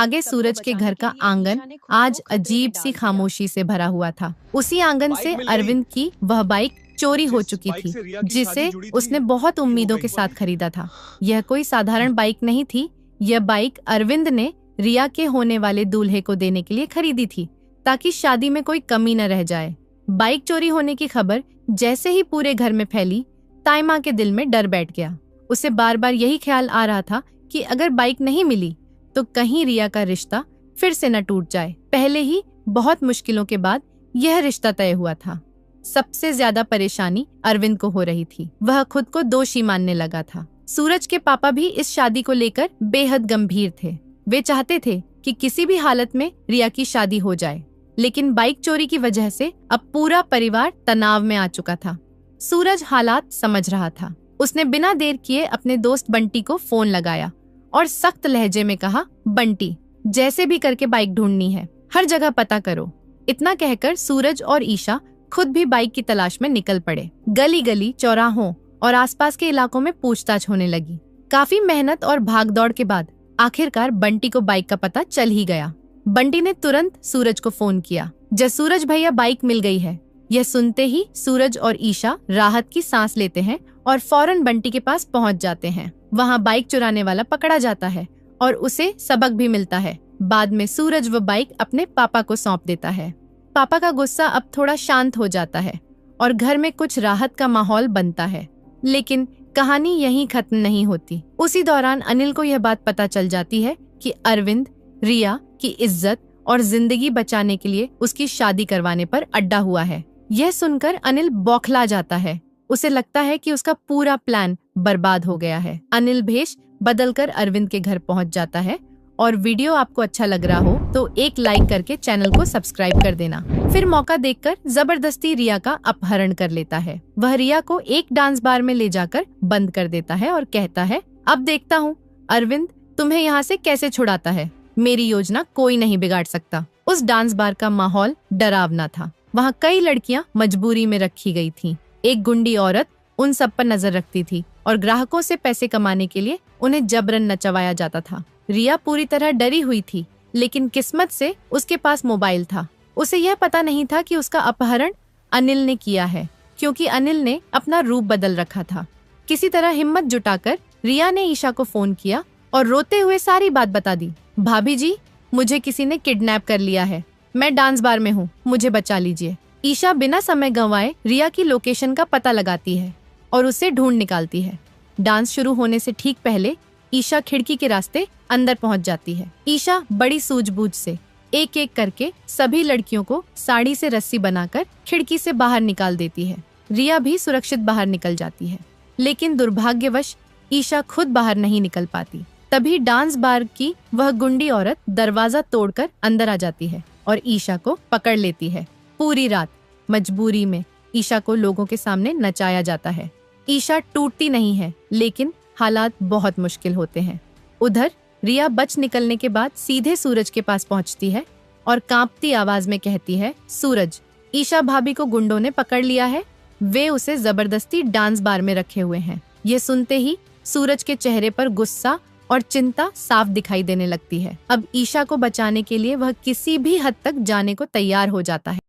आगे सूरज के घर का आंगन आज अजीब सी खामोशी से भरा हुआ था। उसी आंगन से अरविंद की वह बाइक चोरी हो चुकी थी, जिसे उसने बहुत उम्मीदों के साथ खरीदा था। यह कोई साधारण बाइक नहीं थी। यह बाइक अरविंद ने रिया के होने वाले दूल्हे को देने के लिए खरीदी थी, ताकि शादी में कोई कमी न रह जाए। बाइक चोरी होने की खबर जैसे ही पूरे घर में फैली, ताइमा के दिल में डर बैठ गया। उसे बार बार यही ख्याल आ रहा था कि अगर बाइक नहीं मिली तो कहीं रिया का रिश्ता फिर से न टूट जाए। पहले ही बहुत मुश्किलों के बाद यह रिश्ता तय हुआ था। सबसे ज्यादा परेशानी अरविंद को हो रही थी। वह खुद को दोषी मानने लगा था। सूरज के पापा भी इस शादी को लेकर बेहद गंभीर थे। वे चाहते थे कि किसी भी हालत में रिया की शादी हो जाए, लेकिन बाइक चोरी की वजह से अब पूरा परिवार तनाव में आ चुका था। सूरज हालात समझ रहा था। उसने बिना देर किए अपने दोस्त बंटी को फोन लगाया और सख्त लहजे में कहा, बंटी, जैसे भी करके बाइक ढूंढनी है, हर जगह पता करो। इतना कहकर सूरज और ईशा खुद भी बाइक की तलाश में निकल पड़े। गली गली, चौराहों और आसपास के इलाकों में पूछताछ होने लगी। काफी मेहनत और भागदौड़ के बाद आखिरकार बंटी को बाइक का पता चल ही गया। बंटी ने तुरंत सूरज को फोन किया। जब सूरज भैया, बाइक मिल गई है। यह सुनते ही सूरज और ईशा राहत की सांस लेते हैं और फौरन बंटी के पास पहुंच जाते हैं। वहां बाइक चुराने वाला पकड़ा जाता है और उसे सबक भी मिलता है। बाद में सूरज वो बाइक अपने पापा को सौंप देता है। पापा का गुस्सा अब थोड़ा शांत हो जाता है और घर में कुछ राहत का माहौल बनता है। लेकिन कहानी यहीं खत्म नहीं होती। उसी दौरान अनिल को यह बात पता चल जाती है कि अरविंद रिया की इज्जत और जिंदगी बचाने के लिए उसकी शादी करवाने पर अड्डा हुआ है। यह सुनकर अनिल बौखला जाता है। उसे लगता है कि उसका पूरा प्लान बर्बाद हो गया है। अनिल भेष बदलकर अरविंद के घर पहुंच जाता है। और वीडियो आपको अच्छा लग रहा हो तो एक लाइक करके चैनल को सब्सक्राइब कर देना। फिर मौका देखकर जबरदस्ती रिया का अपहरण कर लेता है। वह रिया को एक डांस बार में ले जाकर बंद कर देता है और कहता है, अब देखता हूँ अरविंद तुम्हें यहाँ से कैसे छुड़ाता है। मेरी योजना कोई नहीं बिगाड़ सकता। उस डांस बार का माहौल डरावना था। वहाँ कई लड़कियाँ मजबूरी में रखी गई थीं। एक गुंडी औरत उन सब पर नजर रखती थी और ग्राहकों से पैसे कमाने के लिए उन्हें जबरन नचवाया जाता था। रिया पूरी तरह डरी हुई थी, लेकिन किस्मत से उसके पास मोबाइल था। उसे यह पता नहीं था कि उसका अपहरण अनिल ने किया है, क्योंकि अनिल ने अपना रूप बदल रखा था। किसी तरह हिम्मत जुटाकर रिया ने ईशा को फोन किया और रोते हुए सारी बात बता दी। भाभी जी, मुझे किसी ने किडनैप कर लिया है। मैं डांस बार में हूँ, मुझे बचा लीजिए। ईशा बिना समय गंवाए रिया की लोकेशन का पता लगाती है और उसे ढूंढ निकालती है। डांस शुरू होने से ठीक पहले ईशा खिड़की के रास्ते अंदर पहुंच जाती है। ईशा बड़ी सूझबूझ से एक एक करके सभी लड़कियों को साड़ी से रस्सी बनाकर खिड़की से बाहर निकाल देती है। रिया भी सुरक्षित बाहर निकल जाती है, लेकिन दुर्भाग्यवश ईशा खुद बाहर नहीं निकल पाती। तभी डांस बार की वह गुंडी औरत दरवाजा तोड़कर अंदर आ जाती है और ईशा को पकड़ लेती है। पूरी रात मजबूरी में ईशा को लोगों के सामने नचाया जाता है। ईशा टूटती नहीं है, लेकिन हालात बहुत मुश्किल होते हैं। उधर रिया बच निकलने के बाद सीधे सूरज के पास पहुंचती है और कांपती आवाज में कहती है, सूरज, ईशा भाभी को गुंडों ने पकड़ लिया है। वे उसे जबरदस्ती डांस बार में रखे हुए हैं। ये सुनते ही सूरज के चेहरे पर गुस्सा और चिंता साफ दिखाई देने लगती है। अब ईशा को बचाने के लिए वह किसी भी हद तक जाने को तैयार हो जाता है।